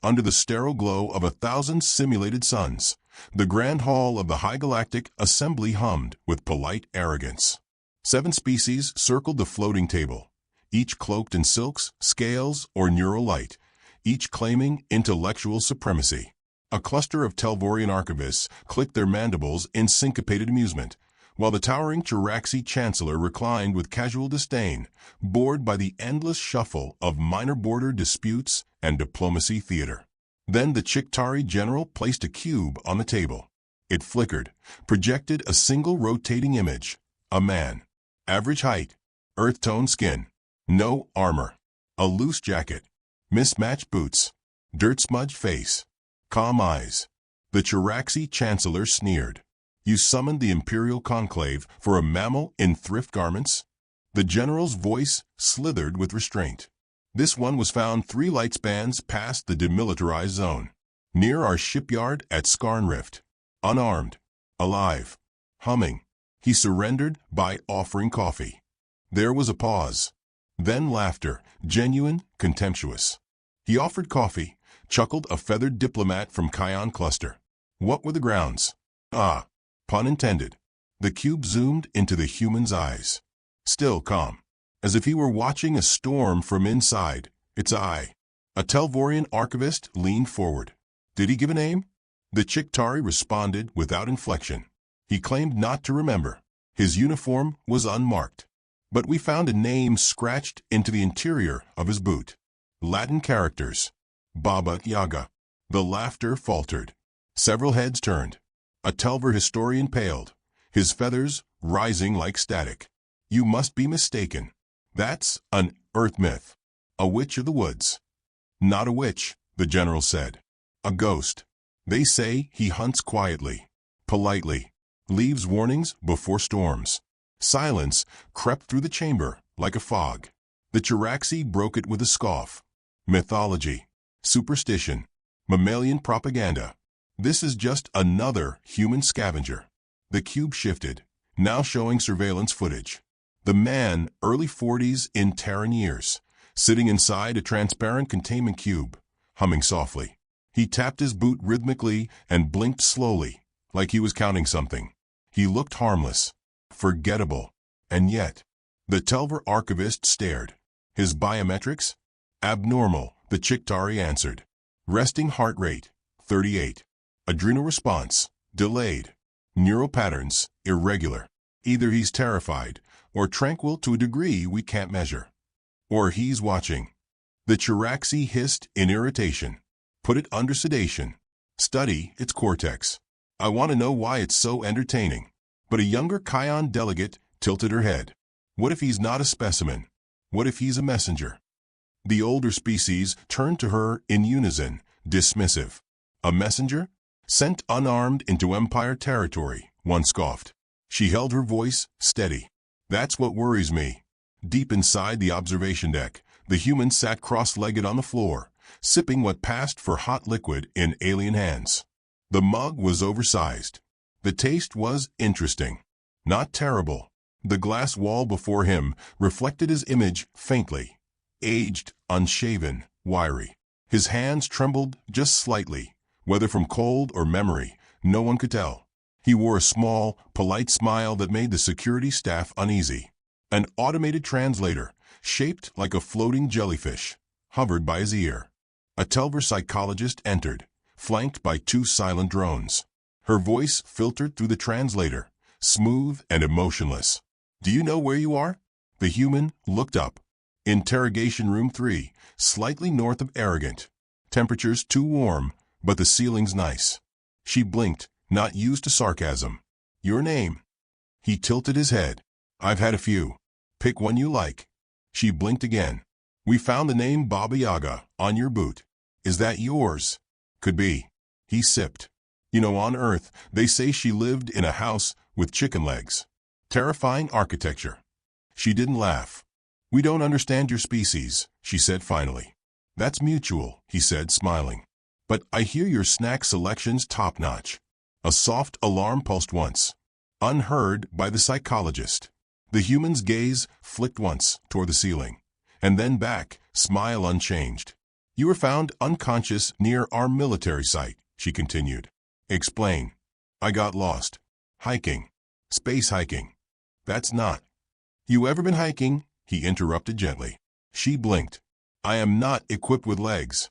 Under the sterile glow of 1,000 simulated suns, the grand hall of the High Galactic Assembly hummed with polite arrogance. 7 species circled the floating table, each cloaked in silks, scales, or neural light, each claiming intellectual supremacy. A cluster of Telvorian archivists clicked their mandibles in syncopated amusement, while the towering Chiraxi Chancellor reclined with casual disdain, bored by the endless shuffle of minor border disputes and diplomacy theater. Then the Chictari general placed a cube on the table. It flickered, projected a single rotating image: a man. Average height, earth-tone skin, no armor, a loose jacket, mismatched boots, dirt-smudged face, calm eyes. The Chiraxi Chancellor sneered. "You summoned the Imperial Conclave for a mammal in thrift garments?" The general's voice slithered with restraint. "This one was found 3 light spans past the demilitarized zone, near our shipyard at Skarn Rift. Unarmed, alive, humming. He surrendered by offering coffee." There was a pause. Then laughter, genuine, contemptuous. "He offered coffee," chuckled a feathered diplomat from Kion Cluster. "What were the grounds?" "Ah, pun intended." The cube zoomed into the human's eyes. Still calm, as if he were watching a storm from inside its eye. A Telvorian archivist leaned forward. "Did he give a name?" The Chictari responded without inflection. "He claimed not to remember. His uniform was unmarked. But we found a name scratched into the interior of his boot. Latin characters. Baba Yaga." The laughter faltered. Several heads turned. A Telver historian paled, his feathers rising like static. "You must be mistaken. That's an Earth myth. A witch of the woods." "Not a witch," the general said. "A ghost. They say he hunts quietly, politely, leaves warnings before storms." Silence crept through the chamber like a fog. The Chiraxi broke it with a scoff. "Mythology, superstition, mammalian propaganda. This is just another human scavenger." The cube shifted, now showing surveillance footage. The man, early 40s in Terran years, sitting inside a transparent containment cube, humming softly. He tapped his boot rhythmically and blinked slowly, like he was counting something. He looked harmless, forgettable, and yet. The Telver archivist stared. "His biometrics?" "Abnormal," the Chictari answered. "Resting heart rate, 38. Adrenal response, delayed. Neural patterns, irregular. Either he's terrified, or tranquil to a degree we can't measure. Or he's watching." The Chiraxi hissed in irritation. "Put it under sedation. Study its cortex. I want to know why it's so entertaining." But a younger Kion delegate tilted her head. "What if he's not a specimen? What if he's a messenger?" The older species turned to her in unison, dismissive. "A messenger? Sent unarmed into Empire territory," one scoffed. She held her voice steady. "That's what worries me." Deep inside the observation deck, the human sat cross-legged on the floor, sipping what passed for hot liquid in alien hands. The mug was oversized. The taste was interesting, not terrible. The glass wall before him reflected his image faintly. Aged, unshaven, wiry. His hands trembled just slightly, whether from cold or memory, no one could tell. He wore a small, polite smile that made the security staff uneasy. An automated translator, shaped like a floating jellyfish, hovered by his ear. A Telver psychologist entered, flanked by 2 silent drones. Her voice filtered through the translator, smooth and emotionless. "Do you know where you are?" The human looked up. "Interrogation room 3, slightly north of Arrogant. Temperature's too warm, but the ceiling's nice." She blinked, not used to sarcasm. "Your name?" He tilted his head. "I've had a few. Pick one you like." She blinked again. "We found the name Baba Yaga on your boot. Is that yours?" "Could be." He sipped. "You know, on Earth, they say she lived in a house with chicken legs. Terrifying architecture." She didn't laugh. "We don't understand your species," she said finally. "That's mutual," he said, smiling. "But I hear your snack selection's top-notch." A soft alarm pulsed once, unheard by the psychologist. The human's gaze flicked once toward the ceiling, and then back, smile unchanged. You were found unconscious near our military site, she continued. Explain. I got lost. Hiking. Space hiking. That's not. You ever been hiking? He interrupted gently. She blinked. I am not equipped with legs.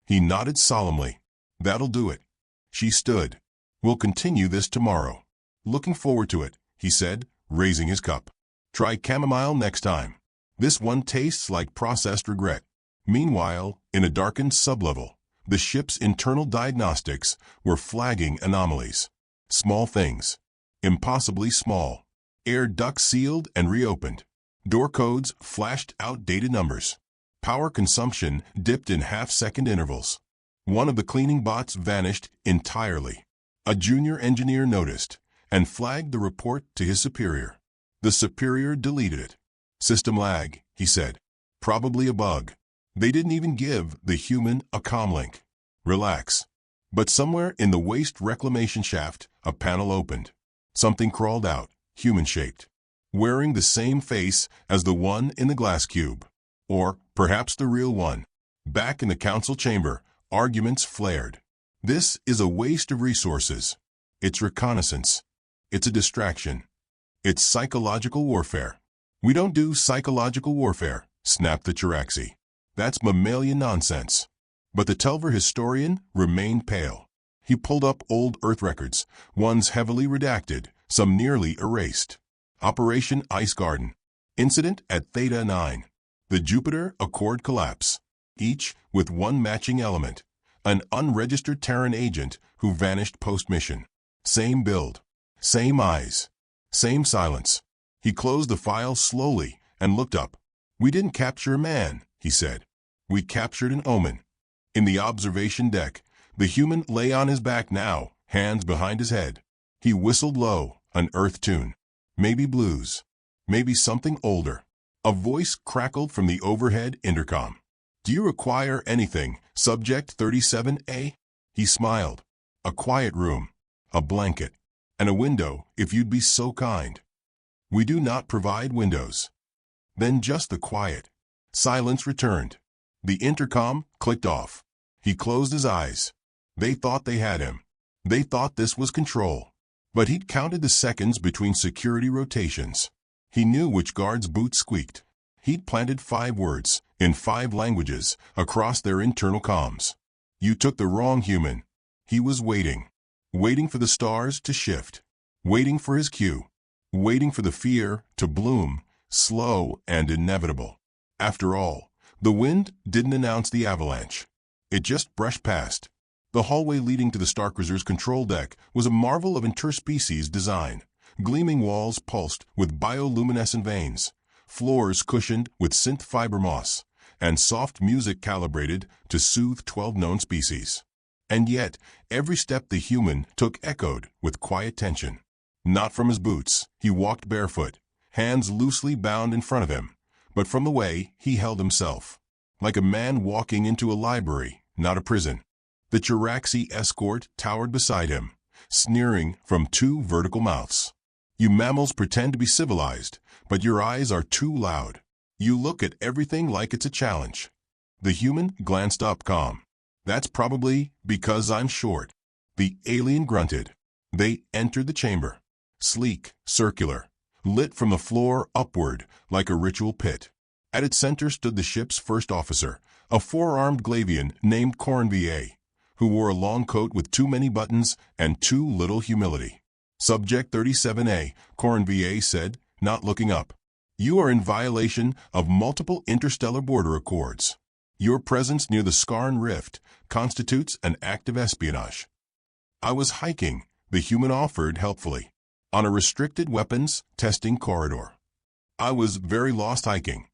He nodded solemnly. That'll do it. She stood. We'll continue this tomorrow. Looking forward to it, he said, raising his cup. Try chamomile next time. This one tastes like processed regret. Meanwhile, in a darkened sublevel, the ship's internal diagnostics were flagging anomalies. Small things. Impossibly small. Air ducts sealed and reopened. Door codes flashed outdated numbers. Power consumption dipped in half-second intervals. One of the cleaning bots vanished entirely. A junior engineer noticed and flagged the report to his superior. The superior deleted it. System lag, he said. Probably a bug. They didn't even give the human a comlink. Relax. But somewhere in the waste reclamation shaft, a panel opened. Something crawled out, human-shaped, wearing the same face as the one in the glass cube. Or perhaps the real one. Back in the council chamber, arguments flared. This is a waste of resources. It's reconnaissance. It's a distraction. It's psychological warfare. We don't do psychological warfare, snapped the Chiraxi. That's mammalian nonsense. But the Telver historian remained pale. He pulled up old Earth records, ones heavily redacted, some nearly erased. Operation Ice Garden. Incident at Theta 9. The Jupiter Accord collapse. Each with one matching element. An unregistered Terran agent who vanished post-mission. Same build. Same eyes. Same silence. He closed the file slowly and looked up. We didn't capture a man, he said. We captured an omen. In the observation deck, the human lay on his back now, hands behind his head. He whistled low, an Earth tune. Maybe blues. Maybe something older. A voice crackled from the overhead intercom. Do you require anything, Subject 37A? He smiled. A quiet room, a blanket, and a window, if you'd be so kind. We do not provide windows. Then just the quiet. Silence returned. The intercom clicked off. He closed his eyes. They thought they had him. They thought this was control. But he'd counted the seconds between security rotations. He knew which guard's boots squeaked. He'd planted 5 words, in 5 languages, across their internal comms. You took the wrong human. He was waiting. Waiting for the stars to shift. Waiting for his cue. Waiting for the fear to bloom, slow and inevitable. After all, the wind didn't announce the avalanche. It just brushed past. The hallway leading to the Starcruiser's control deck was a marvel of interspecies design. Gleaming walls pulsed with bioluminescent veins, floors cushioned with synth fiber moss, and soft music calibrated to soothe 12 known species. And yet, every step the human took echoed with quiet tension. Not from his boots, he walked barefoot, hands loosely bound in front of him, but from the way he held himself. Like a man walking into a library, not a prison. The Chiraxi escort towered beside him, sneering from 2 vertical mouths. You mammals pretend to be civilized, but your eyes are too loud. You look at everything like it's a challenge. The human glanced up calm. That's probably because I'm short. The alien grunted. They entered the chamber. Sleek, circular, lit from the floor upward like a ritual pit. At its center stood the ship's first officer, a 4-armed Glavian named Cornvier, who wore a long coat with too many buttons and too little humility. Subject 37A, Cornvier said, not looking up. You are in violation of multiple interstellar border accords. Your presence near the Scarn Rift constitutes an act of espionage. I was hiking, the human offered helpfully, on a restricted weapons testing corridor. I was very lost hiking.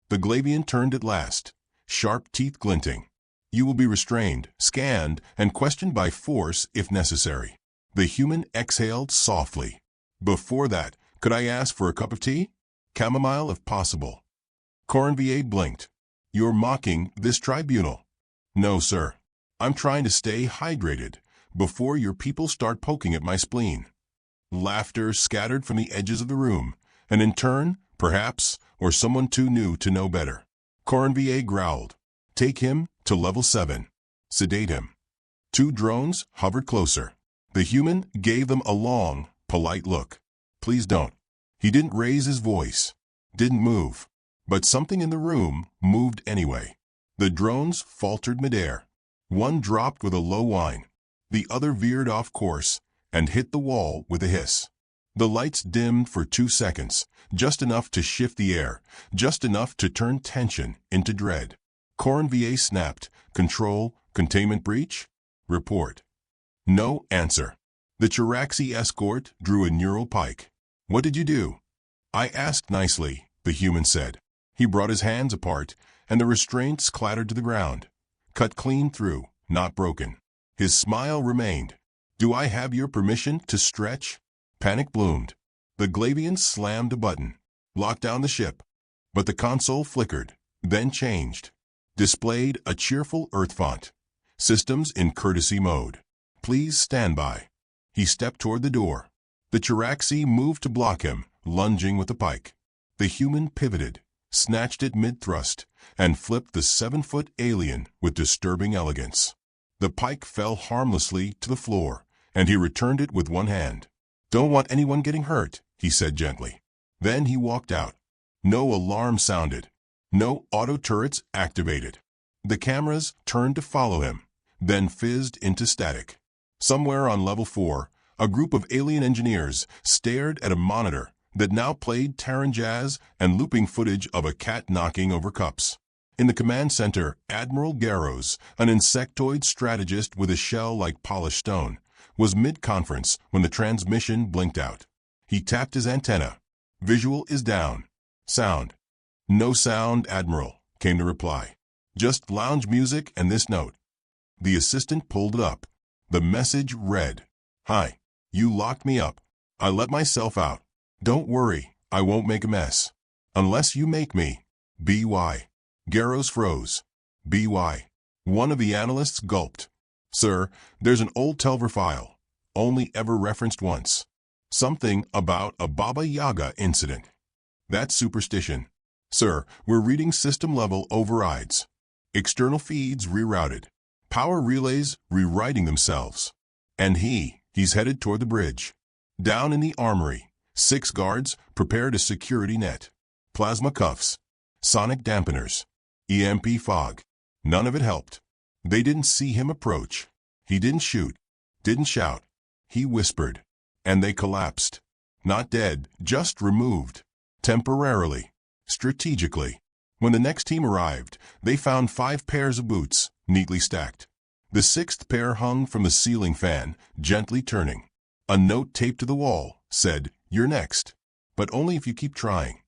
The Glavian turned at last, sharp teeth glinting. You will be restrained, scanned, and questioned by force if necessary. The human exhaled softly. Before that, could I ask for a cup of tea? Chamomile if possible. Cornvier blinked. You're mocking this tribunal. No, sir. I'm trying to stay hydrated before your people start poking at my spleen. Laughter scattered from the edges of the room, and in turn, perhaps, or someone too new to know better. Cornvier growled. Take him to level 7. Sedate him. 2 drones hovered closer. The human gave them a long, polite look. Please don't. He didn't raise his voice, didn't move. But something in the room moved anyway. The drones faltered midair. One dropped with a low whine. The other veered off course and hit the wall with a hiss. The lights dimmed for 2 seconds, just enough to shift the air, just enough to turn tension into dread. Corin VA snapped. Control, containment breach? Report. No answer. The Chiraxi escort drew a neural pike. What did you do? I asked nicely, the human said. He brought his hands apart, and the restraints clattered to the ground. Cut clean through, not broken. His smile remained. Do I have your permission to stretch? Panic bloomed. The Glavian slammed a button, locked down the ship. But the console flickered, then changed. Displayed a cheerful Earth font. Systems in courtesy mode. Please stand by. He stepped toward the door. The Chiraxi moved to block him, lunging with the pike. The human pivoted, snatched it mid-thrust, and flipped the 7-foot alien with disturbing elegance. The pike fell harmlessly to the floor, and he returned it with one hand. Don't want anyone getting hurt, he said gently. Then he walked out. No alarm sounded. No auto turrets activated. The cameras turned to follow him, then fizzed into static. Somewhere on level 4, a group of alien engineers stared at a monitor that now played Terran jazz and looping footage of a cat knocking over cups. In the command center, Admiral Garros, an insectoid strategist with a shell like polished stone, was mid-conference when the transmission blinked out. He tapped his antenna. Visual is down. Sound. No sound, Admiral, came the reply. Just lounge music and this note. The assistant pulled it up. The message read, Hi, you locked me up. I let myself out. Don't worry, I won't make a mess. Unless you make me. B.Y. Garros froze. B.Y. One of the analysts gulped. Sir, there's an old Telver file, only ever referenced once. Something about a Baba Yaga incident. That's superstition. Sir, we're reading system-level overrides. External feeds rerouted. Power relays rewriting themselves. And he's headed toward the bridge. Down in the armory, 6 guards prepared a security net. Plasma cuffs. Sonic dampeners. EMP fog. None of it helped. They didn't see him approach. He didn't shoot. Didn't shout. He whispered. And they collapsed. Not dead, just removed. Temporarily. Strategically. When the next team arrived, they found 5 pairs of boots, neatly stacked. The 6th pair hung from the ceiling fan, gently turning. A note taped to the wall said, You're next. But only if you keep trying.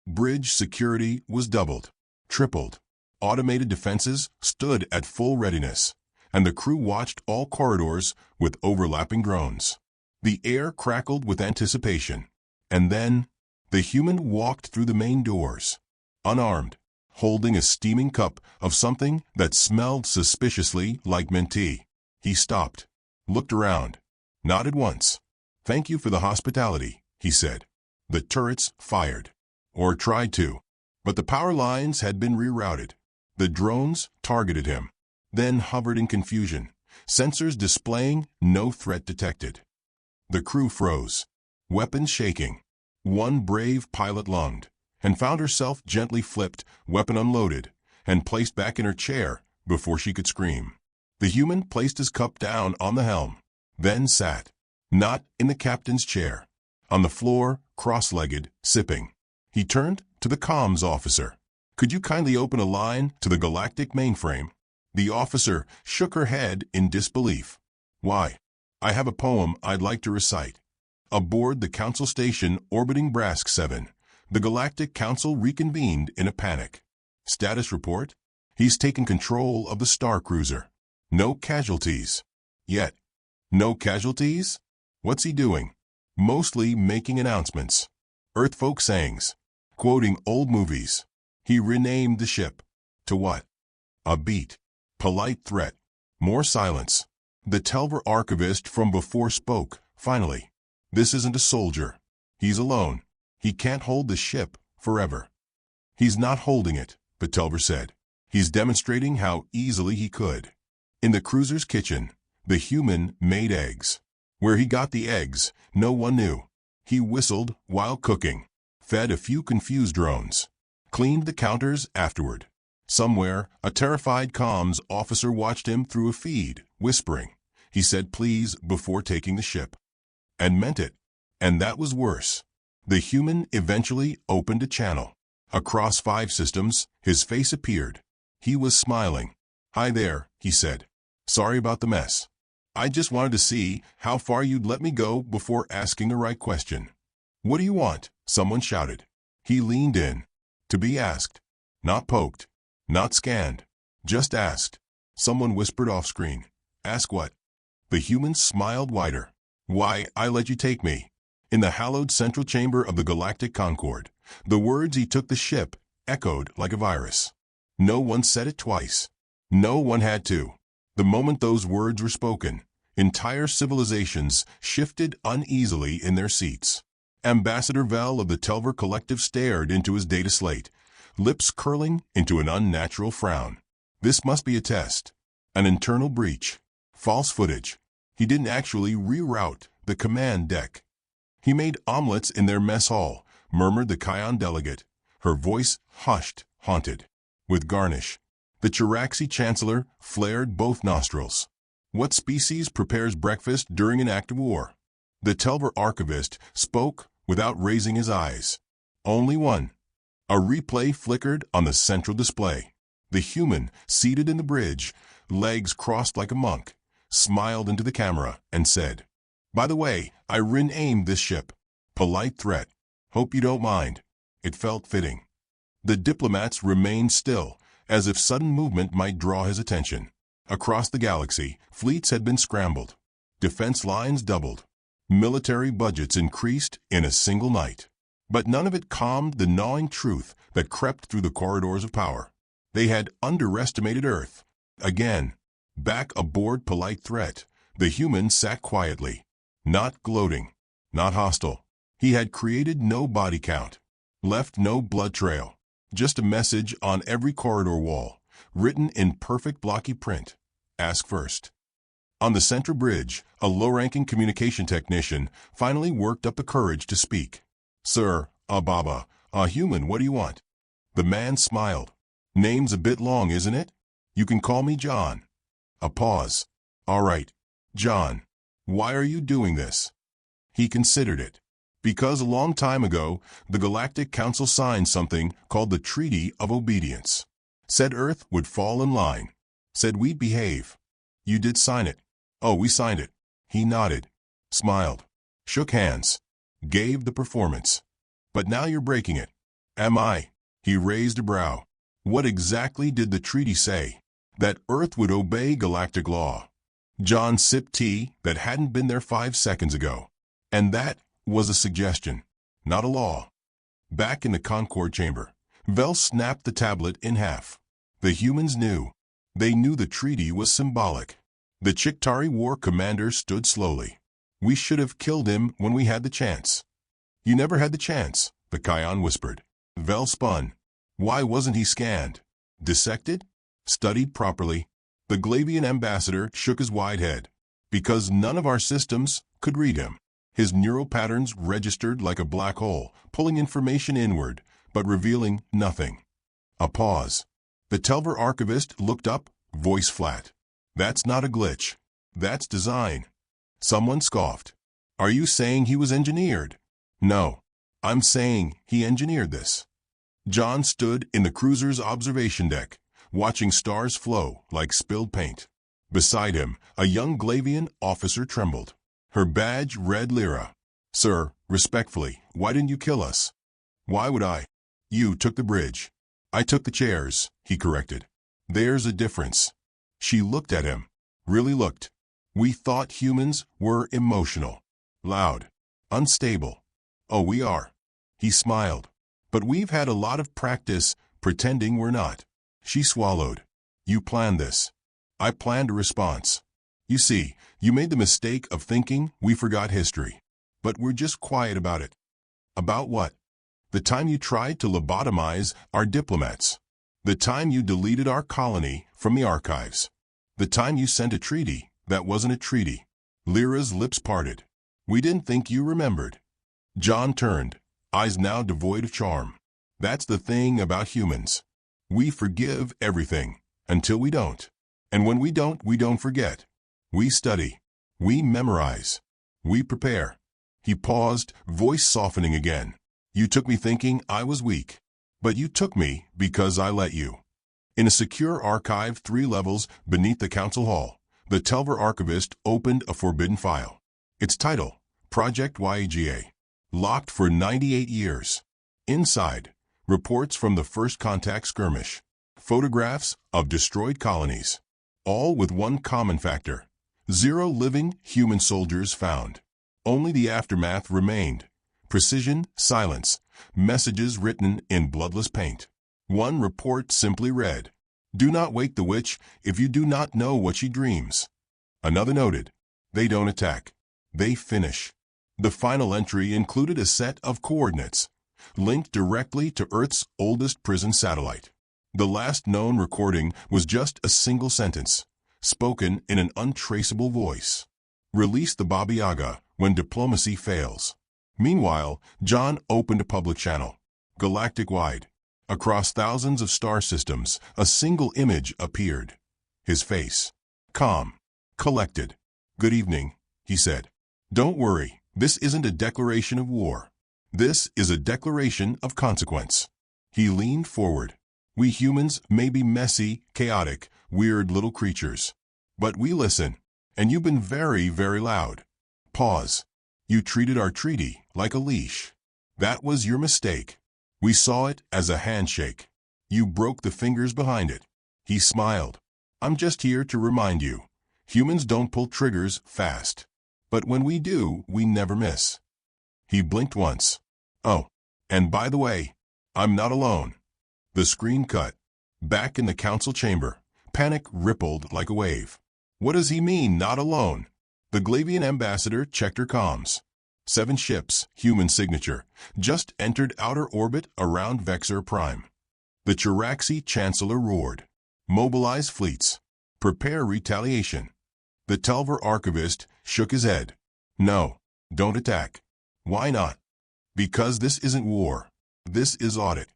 Bridge security was doubled. Tripled. Automated defenses stood at full readiness, and the crew watched all corridors with overlapping drones. The air crackled with anticipation. And then, the human walked through the main doors, unarmed, holding a steaming cup of something that smelled suspiciously like mint tea. He stopped, looked around, nodded once. Thank you for the hospitality, he said. The turrets fired, or tried to, but the power lines had been rerouted. The drones targeted him, then hovered in confusion, sensors displaying no threat detected. The crew froze, weapons shaking. One brave pilot lunged, and found herself gently flipped, weapon unloaded, and placed back in her chair before she could scream. The human placed his cup down on the helm, then sat, not in the captain's chair, on the floor, cross-legged, sipping. He turned to the comms officer. Could you kindly open a line to the galactic mainframe? The officer shook her head in disbelief. Why? I have a poem I'd like to recite. Aboard the Council Station orbiting Brask 7, the Galactic Council reconvened in a panic. Status report? He's taken control of the Star Cruiser. No casualties. Yet. No casualties? What's he doing? Mostly making announcements. Earthfolk sayings. Quoting old movies. He renamed the ship. To what? A beat. Polite threat. More silence. The Telver archivist from before spoke, finally. This isn't a soldier. He's alone. He can't hold the ship forever. He's not holding it, Telver said. He's demonstrating how easily he could. In the cruiser's kitchen, the human made eggs. Where he got the eggs, no one knew. He whistled while cooking, fed a few confused drones, cleaned the counters afterward. Somewhere, a terrified comms officer watched him through a feed, whispering. He said please before taking the ship. And meant it. And that was worse. The human eventually opened a channel. Across 5 systems, his face appeared. He was smiling. "Hi there," he said. "Sorry about the mess. I just wanted to see how far you'd let me go before asking the right question." "What do you want?" someone shouted. He leaned in. To be asked. Not poked. Not scanned. Just asked. Someone whispered off-screen. "Ask what?" The human smiled wider. "Why, I let you take me." In the hallowed central chamber of the Galactic Concorde, the words "he took the ship" echoed like a virus. No one said it twice. No one had to. The moment those words were spoken, entire civilizations shifted uneasily in their seats. Ambassador Vel of the Telver Collective stared into his data slate, lips curling into an unnatural frown. This must be a test. An internal breach. False footage. He didn't actually reroute the command deck. "He made omelets in their mess hall," murmured the Kion delegate, her voice hushed, haunted. "With garnish." The Chiraxi chancellor flared both nostrils. "What species prepares breakfast during an active war?" The Telver archivist spoke without raising his eyes. "Only one." A replay flickered on the central display. The human, seated in the bridge, legs crossed like a monk, smiled into the camera and said, "By the way, I renamed this ship. Polite threat. Hope you don't mind." It felt fitting. The diplomats remained still, as if sudden movement might draw his attention. Across the galaxy, fleets had been scrambled. Defense lines doubled. Military budgets increased in a single night. But none of it calmed the gnawing truth that crept through the corridors of power. They had underestimated Earth. Again, back aboard Polite Threat, the human sat quietly. Not gloating. Not hostile. He had created no body count. Left no blood trail. Just a message on every corridor wall, written in perfect blocky print. Ask first. On the central bridge, a low-ranking communication technician finally worked up the courage to speak. "Sir, Baba, human, what do you want?" The man smiled. "Name's a bit long, isn't it? You can call me John." A pause. "All right. John, why are you doing this?" He considered it. Because a long time ago, the Galactic Council signed something called the Treaty of Obedience. Said Earth would fall in line. Said we'd behave. You did sign it. Oh, we signed it. He nodded. Smiled. Shook hands. Gave the performance. But now you're breaking it. Am I? He raised a brow. What exactly did the treaty say? That Earth would obey galactic law. John sipped tea that hadn't been there 5 seconds ago. And that was a suggestion, not a law. Back in the Concorde chamber, Vel snapped the tablet in half. The humans knew. They knew the treaty was symbolic. The Chictari war commander stood slowly. We should have killed him when we had the chance. You never had the chance, the Kion whispered. Vel spun. Why wasn't he scanned? Dissected? Studied properly? The Glavian ambassador shook his wide head. Because none of our systems could read him. His neural patterns registered like a black hole, pulling information inward, but revealing nothing. A pause. The Telver archivist looked up, voice flat. That's not a glitch. That's design. Someone scoffed. Are you saying he was engineered? No. I'm saying he engineered this. John stood in the cruiser's observation deck, watching stars flow like spilled paint. Beside him, a young Glavian officer trembled. Her badge read Lyra. Sir, respectfully, why didn't you kill us? Why would I? You took the bridge. I took the chairs, he corrected. There's a difference. She looked at him. Really looked. We thought humans were emotional. Loud. Unstable. Oh, we are. He smiled. But we've had a lot of practice pretending we're not. She swallowed. You planned this. I planned a response. You see, you made the mistake of thinking we forgot history. But we're just quiet about it. About what? The time you tried to lobotomize our diplomats. The time you deleted our colony from the archives. The time you sent a treaty that wasn't a treaty. Lyra's lips parted. We didn't think you remembered. John turned, eyes now devoid of charm. That's the thing about humans. We forgive everything, until we don't. And when we don't forget. We study. We memorize. We prepare. He paused, voice softening again. You took me thinking I was weak. But you took me because I let you. In a secure archive 3 levels beneath the council hall, the Telver archivist opened a forbidden file. Its title, Project Yaga. Locked for 98 years. Inside, reports from the first contact skirmish. Photographs of destroyed colonies. All with one common factor. 0 living human soldiers found. Only the aftermath remained. Precision, silence, messages written in bloodless paint. One report simply read, "Do not wake the witch if you do not know what she dreams." Another noted, "They don't attack. They finish." The final entry included a set of coordinates, linked directly to Earth's oldest prison satellite. The last known recording was just a single sentence, spoken in an untraceable voice. Release the Baba Yaga when diplomacy fails. Meanwhile, John opened a public channel, galactic-wide. Across thousands of star systems, a single image appeared. His face. Calm. Collected. "Good evening," he said. "Don't worry, this isn't a declaration of war. This is a declaration of consequence." He leaned forward. "We humans may be messy, chaotic, weird little creatures. But we listen, and you've been very, very loud." Pause. "You treated our treaty like a leash. That was your mistake. We saw it as a handshake. You broke the fingers behind it." He smiled. "I'm just here to remind you. Humans don't pull triggers fast. But when we do, we never miss." He blinked once. "Oh, and by the way, I'm not alone." The screen cut. Back in the council chamber, panic rippled like a wave. What does he mean, not alone? The Glavian ambassador checked her comms. 7 ships, human signature, just entered outer orbit around Vexor Prime. The Chiraxi chancellor roared. "Mobilize fleets. Prepare retaliation." The Telver archivist shook his head. "No, don't attack." "Why not?" "Because this isn't war. This is audit."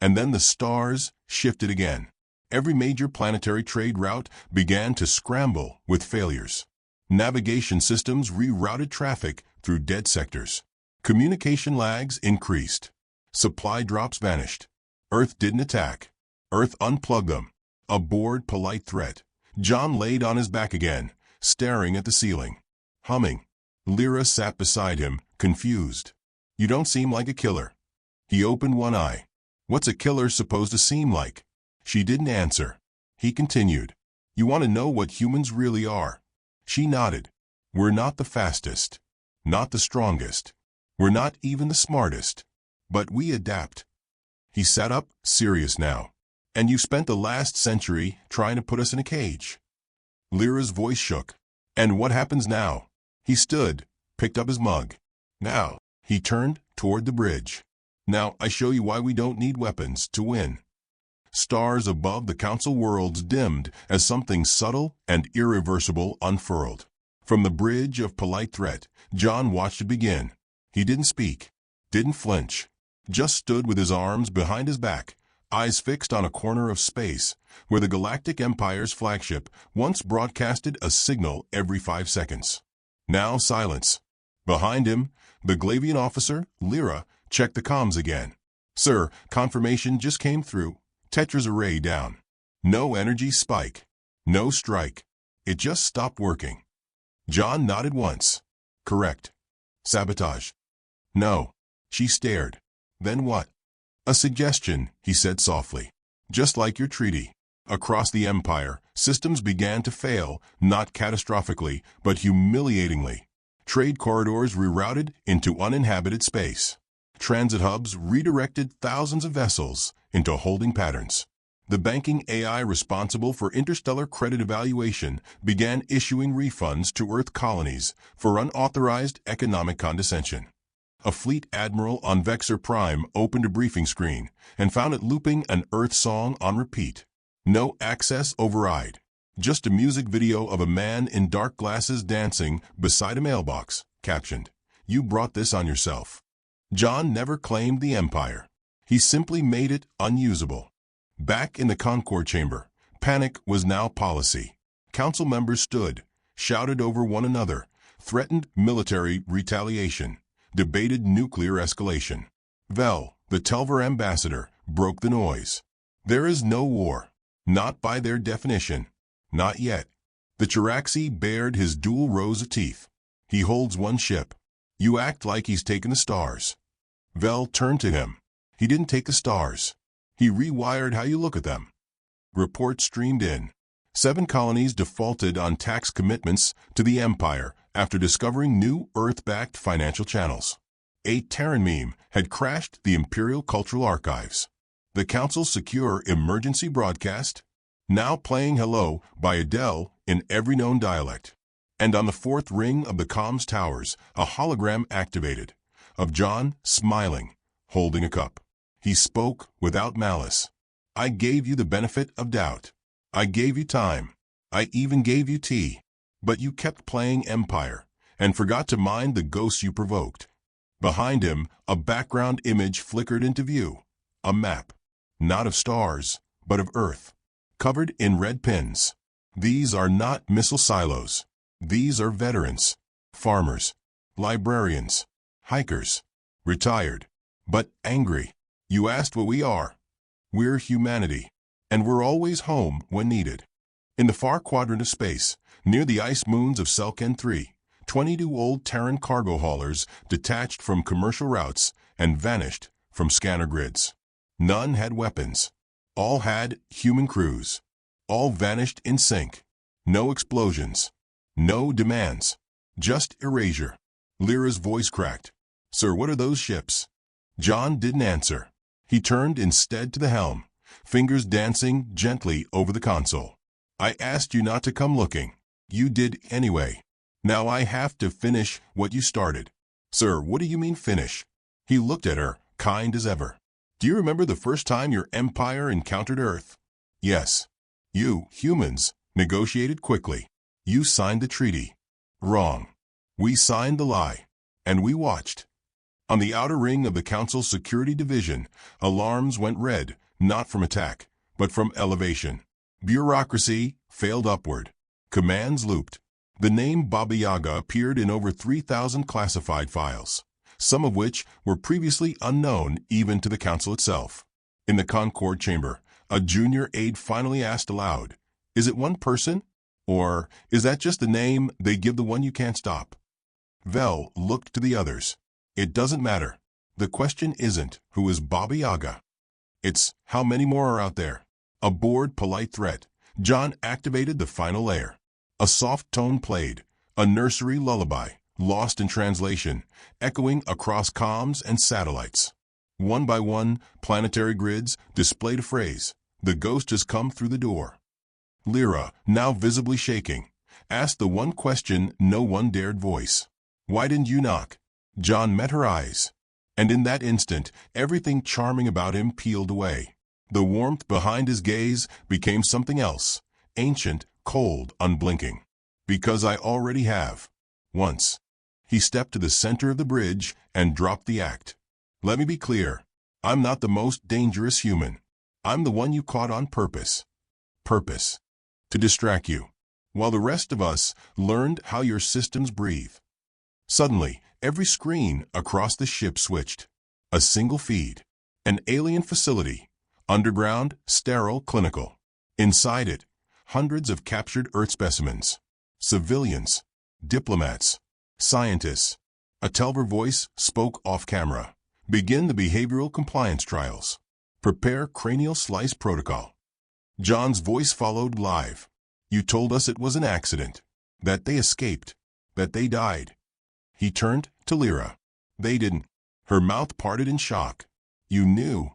And then the stars shifted again. Every major planetary trade route began to scramble with failures. Navigation systems rerouted traffic through dead sectors. Communication lags increased. Supply drops vanished. Earth didn't attack. Earth unplugged them. A bored, polite threat. John laid on his back again, staring at the ceiling. Humming. Lyra sat beside him, confused. "You don't seem like a killer." He opened one eye. "What's a killer supposed to seem like?" She didn't answer. He continued. "You want to know what humans really are?" She nodded. "We're not the fastest. Not the strongest. We're not even the smartest. But we adapt." He sat up, serious now. "And you spent the last century trying to put us in a cage." Lyra's voice shook. "And what happens now?" He stood, picked up his mug. "Now," he turned toward the bridge. "Now I show you why we don't need weapons to win." Stars above the council worlds dimmed as something subtle and irreversible unfurled. From the bridge of polite threat, John watched it begin. He didn't speak, didn't flinch, just stood with his arms behind his back, eyes fixed on a corner of space where the Galactic Empire's flagship once broadcasted a signal every 5 seconds. Now silence. Behind him, the Glavian officer, Lyra, checked the comms again. "Sir, confirmation just came through. Tetra's array down. No energy spike. No strike. It just stopped working." John nodded once. "Correct." "Sabotage." "No." She stared. "Then what?" "A suggestion," he said softly. "Just like your treaty. Across the Empire, systems began to fail, not catastrophically, but humiliatingly. Trade corridors rerouted into uninhabited space. Transit hubs redirected thousands of vessels into holding patterns. The banking AI responsible for interstellar credit evaluation began issuing refunds to Earth colonies for unauthorized economic condescension. A fleet admiral on Vexor Prime opened a briefing screen and found it looping an Earth song on repeat. No access override. Just a music video of a man in dark glasses dancing beside a mailbox, captioned, "You brought this on yourself." John never claimed the Empire. He simply made it unusable. Back in the Concord chamber, panic was now policy. Council members stood, shouted over one another, threatened military retaliation, debated nuclear escalation. Vel, the Telver ambassador, broke the noise. There is no war. Not by their definition. Not yet. The Chiraxi bared his dual rows of teeth. He holds one ship. You act like he's taken the stars. Vel turned to him. He didn't take the stars. He rewired how you look at them. Reports streamed in. 7 colonies defaulted on tax commitments to the Empire after discovering new Earth-backed financial channels. A Terran meme had crashed the Imperial Cultural Archives. The Council's secure emergency broadcast, now playing Hello by Adele in every known dialect. And on the 4th ring of the comms towers, a hologram activated, of John smiling, holding a cup. He spoke without malice. I gave you the benefit of doubt. I gave you time. I even gave you tea. But you kept playing Empire, and forgot to mind the ghosts you provoked. Behind him, a background image flickered into view. A map. Not of stars, but of Earth. Covered in red pins. These are not missile silos. These are veterans. Farmers. Librarians. Hikers. Retired. But angry. You asked what we are. We're humanity. And we're always home when needed. In the far quadrant of space, near the ice moons of Selken 3, 22 old Terran cargo haulers detached from commercial routes and vanished from scanner grids. None had weapons. All had human crews. All vanished in sync. No explosions. No demands. Just erasure. Lyra's voice cracked. Sir, what are those ships? John didn't answer. He turned instead to the helm, fingers dancing gently over the console. I asked you not to come looking. You did anyway. Now I have to finish what you started. Sir, what do you mean finish? He looked at her, kind as ever. Do you remember the first time your empire encountered Earth? Yes. You, humans, negotiated quickly. You signed the treaty. Wrong. We signed the lie. And we watched. On the outer ring of the Council's Security Division, alarms went red, not from attack, but from elevation. Bureaucracy failed upward. Commands looped. The name Baba Yaga appeared in over 3,000 classified files, some of which were previously unknown even to the Council itself. In the Concord chamber, a junior aide finally asked aloud, "Is it one person? Or is that just the name they give the one you can't stop?" Vel looked to the others. It doesn't matter. The question isn't, who is Baba Yaga? It's, how many more are out there? A bored, polite threat. John activated the final layer. A soft tone played, a nursery lullaby, lost in translation, echoing across comms and satellites. One by one, planetary grids displayed a phrase, "The ghost has come through the door." Lyra, now visibly shaking, asked the one question no one dared voice. "Why didn't you knock?" John met her eyes. And in that instant, everything charming about him peeled away. The warmth behind his gaze became something else, ancient, cold, unblinking. "Because I already have. Once." He stepped to the center of the bridge and dropped the act. "Let me be clear. I'm not the most dangerous human. I'm the one you caught on purpose. Purpose. To distract you. While the rest of us learned how your systems breathe." Suddenly, every screen across the ship switched. A single feed. An alien facility. Underground, sterile, clinical. Inside it, hundreds of captured Earth specimens. Civilians. Diplomats. Scientists. A Telver voice spoke off-camera. "Begin the behavioral compliance trials. Prepare cranial slice protocol." John's voice followed live. "You told us it was an accident. That they escaped. That they died." He turned to Lyra. "They didn't." Her mouth parted in shock. "You knew."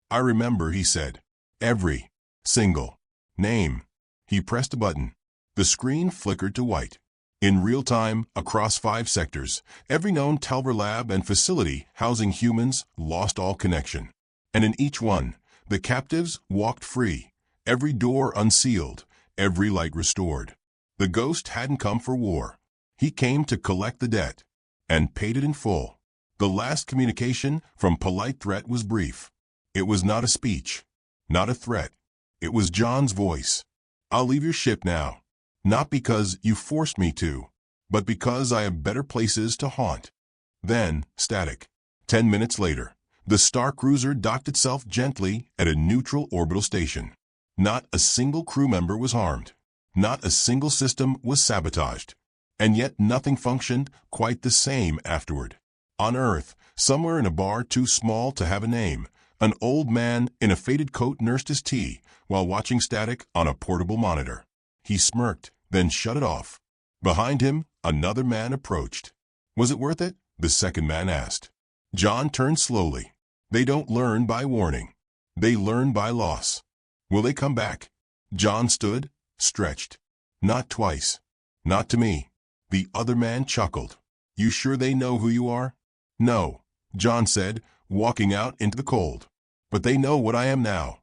"I remember," he said. "Every single name." He pressed a button. The screen flickered to white. In real time, across 5 sectors, every known Telver lab and facility housing humans lost all connection. And in each one, the captives walked free, every door unsealed, every light restored. The ghost hadn't come for war. He came to collect the debt, and paid it in full. The last communication from Polite Threat was brief. It was not a speech, not a threat. It was John's voice. I'll leave your ship now. Not because you forced me to, but because I have better places to haunt. Then, static. 10 minutes later, the star cruiser docked itself gently at a neutral orbital station. Not a single crew member was harmed. Not a single system was sabotaged. And yet nothing functioned quite the same afterward. On Earth, somewhere in a bar too small to have a name, an old man in a faded coat nursed his tea while watching static on a portable monitor. He smirked, then shut it off. Behind him, another man approached. Was it worth it? The second man asked. John turned slowly. They don't learn by warning. They learn by loss. Will they come back? John stood, stretched. Not twice. Not to me. The other man chuckled. You sure they know who you are? No, John said, walking out into the cold. But they know what I am now.